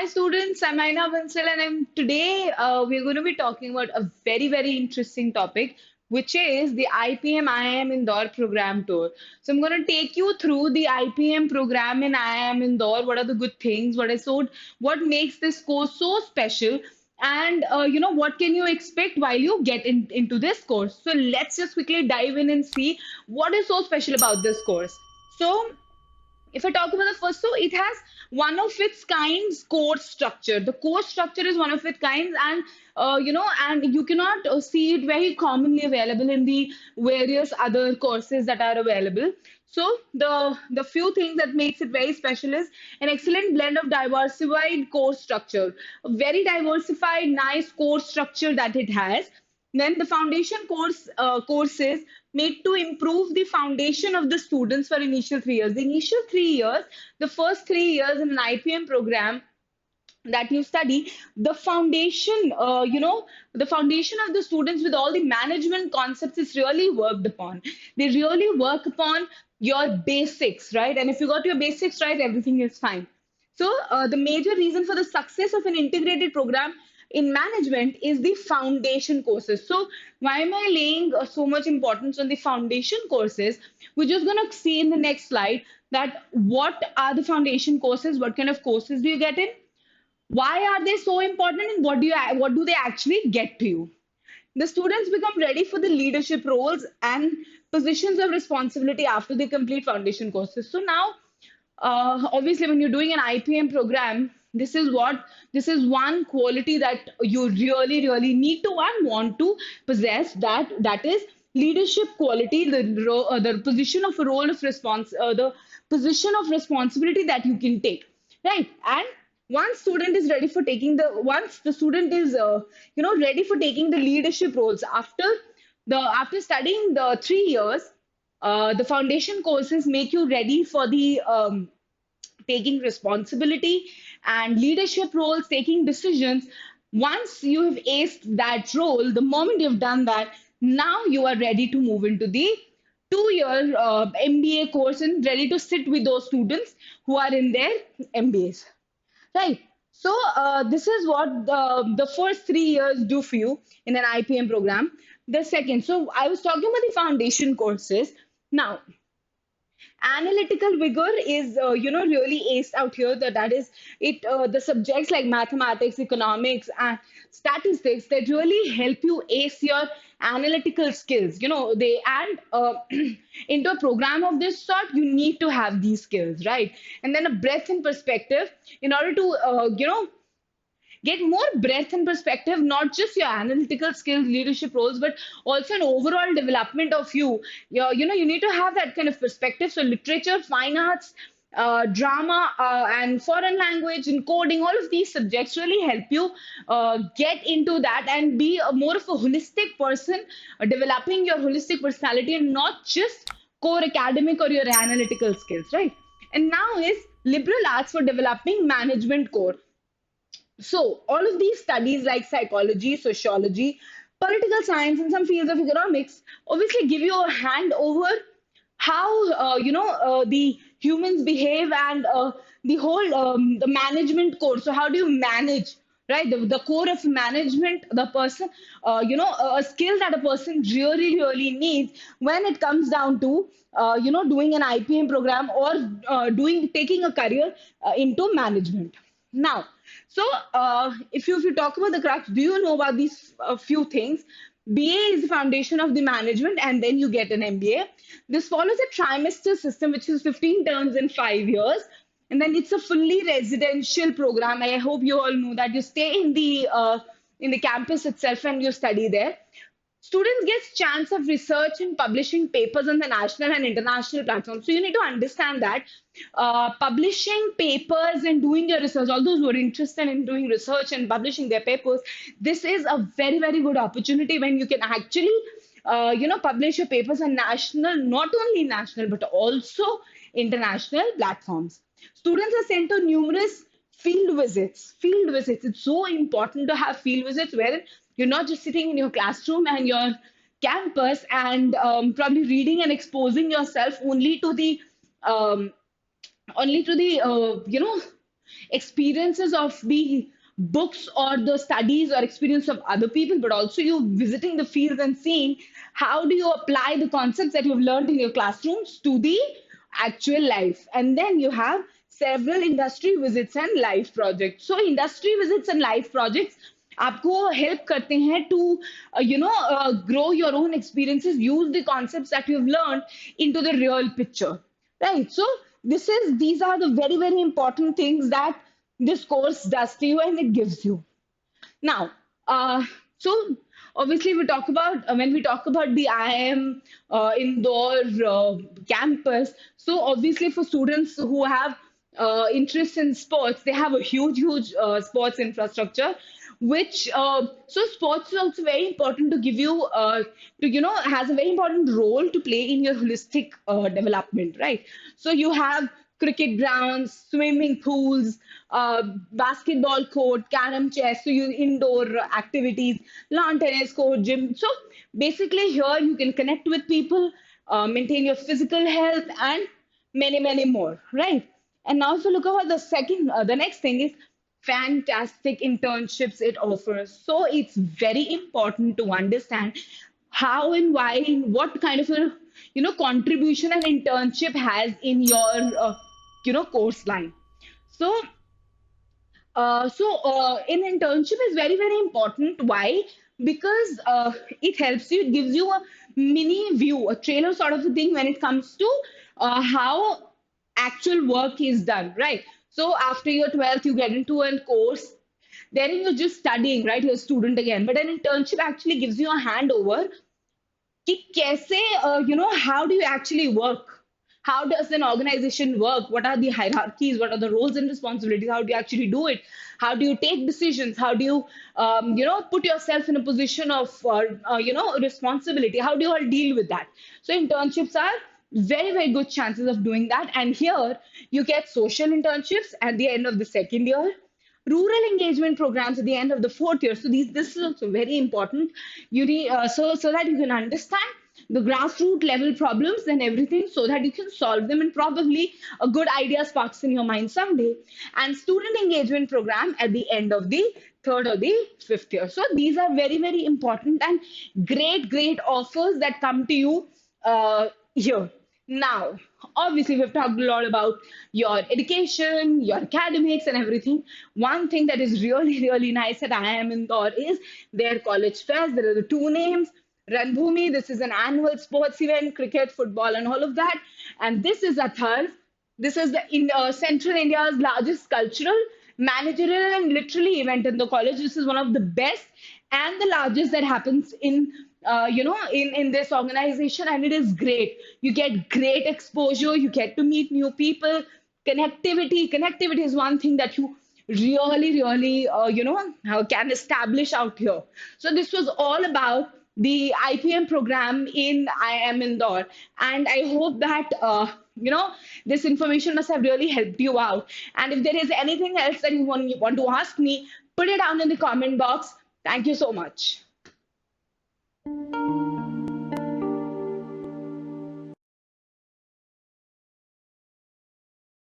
Students, I'm Aina Bansal, and today we're going to be talking about a very interesting topic, which is the IPM IIM Indore program tour. So I'm going to take you through the IPM program in IIM Indore. What are the good things? What makes this course so special? And what can you expect while you get into this course? So let's just quickly dive in and see what is so special about this course. So if I talk about the first, so it has one of its kinds course structure. The course structure is one of its kinds, and and you cannot see it very commonly available in the various other courses that are available. So the few things that makes it very special is an excellent blend of diversified course structure, a very diversified, nice course structure that it has. Then the foundation courses made to improve the foundation of the students for initial 3 years. The initial 3 years, the first 3 years in an IPM program that you study, the foundation, the foundation of the students with all the management concepts is really worked upon. They really work upon your basics, right? And if you got your basics right, everything is fine. So, the major reason for the success of an integrated program in management is the foundation courses. So, why am I laying so much importance on the foundation courses? We're just going to see in the next slide that what are the foundation courses, what kind of courses do you get in, why are they so important, and what do they actually get to you? The students become ready for the leadership roles and positions of responsibility after they complete foundation courses. So now, obviously, when you're doing an IPM program, this is one quality that you really need to and want to possess. That is leadership quality, the position of a role of the position of responsibility that you can take, right? And once the student is ready for taking the leadership roles after studying the 3 years, the foundation courses make you ready for the taking responsibility and leadership roles, taking decisions. Once you have aced that role, the moment you've done that, now you are ready to move into the 2 year MBA course and ready to sit with those students who are in their MBAs. Right. So this is what the first 3 years do for you in an IPM program. The second, so I was talking about the foundation courses. Now, analytical vigor is really aced out here. That is it. The subjects like mathematics, economics, and statistics that really help you ace your analytical skills. They and into a program of this sort, you need to have these skills, right? And then a breadth and perspective in order to get more breadth and perspective, not just your analytical skills, leadership roles, but also an overall development of you. You need to have that kind of perspective. So literature, fine arts, drama, and foreign language and coding, all of these subjects really help you get into that and be more of a holistic person, developing your holistic personality and not just core academic or your analytical skills, right? And now is liberal arts for developing management core. So, all of these studies like psychology, sociology, political science, and some fields of economics obviously give you a hand over how the humans behave and the whole the management core. So, how do you manage? Right, the core of management, the person, a skill that a person really needs when it comes down to, doing an IPM program or taking a career into management. Now, so if you talk about the crux, do you know about these few things? BA is the foundation of the management, and then you get an MBA. This follows a trimester system, which is 15 terms in 5 years, and then it's a fully residential program. I hope you all know that you stay in the campus itself and you study there. Students get chance of research and publishing papers on the national and international platforms. So you need to understand that publishing papers and doing your research, all those who are interested in doing research and publishing their papers, this is a very good opportunity when you can actually publish your papers on national, not only national but also international platforms. Students are sent to numerous field visits. Field visits. It's so important to have field visits where you're not just sitting in your classroom and your campus and probably reading and exposing yourself um, only to the experiences of the books or the studies or experience of other people, but also you visiting the fields and seeing how do you apply the concepts that you've learned in your classrooms to the actual life. And then you have several industry visits and life projects. So industry visits and life projects आपको help करते हैं to grow your own experiences, use the concepts that you've learned into the real picture, right? So these are the very, very important things that this course does to you and it gives you. Now, so obviously we talk about when we talk about the IIM Indore campus. So obviously for students who have interest in sports, they have a huge, huge sports infrastructure. Which so sports is also very important to give you to has a very important role to play in your holistic development, right? So you have cricket grounds, swimming pools, basketball court, carom, chess, so you indoor activities, lawn tennis court, gym. So basically here you can connect with people, maintain your physical health, and many, many more, right? And now if you look at the next thing is fantastic internships it offers. So it's very important to understand how and why, and what kind of a contribution an internship has in your course line. So an internship is very, very important. Why? Because it helps you, it gives you a mini view, a trailer sort of a thing when it comes to how actual work is done, right? So after your 12th, you get into a course. Then you're just studying, right? You're a student again. But an internship actually gives you a handover कि कैसे how do you actually work, how does an organization work, what are the hierarchies, what are the roles and responsibilities, how do you actually do it, how do you take decisions, how do you put yourself in a position of responsibility, how do you all deal with that. So internships are very, very good chances of doing that. And here you get social internships at the end of the second year, rural engagement programs at the end of the fourth year. So this is also very important. You need so that you can understand the grassroots level problems and everything, so that you can solve them, and probably a good idea sparks in your mind someday. And student engagement program at the end of the third or the fifth year. So these are very, very important and great, great offers that come to you here. Now, obviously, we've talked a lot about your education, your academics, and everything. One thing that is really, really nice at IIM Indore is their college fairs. There are the two names. Ranbhumi, this is an annual sports event, cricket, football, and all of that. And this is Athar. This is the Central India's largest cultural, managerial, and literally event in the college. This is one of the best and the largest that happens in in this organization, and it is great. You get great exposure, you get to meet new people. Connectivity is one thing that you really, really can establish out here. So this was all about the IPM program in IIM Indore, and I hope that this information must have really helped you out. And if there is anything else that you want to ask me, put it down in the comment box. Thank you so much.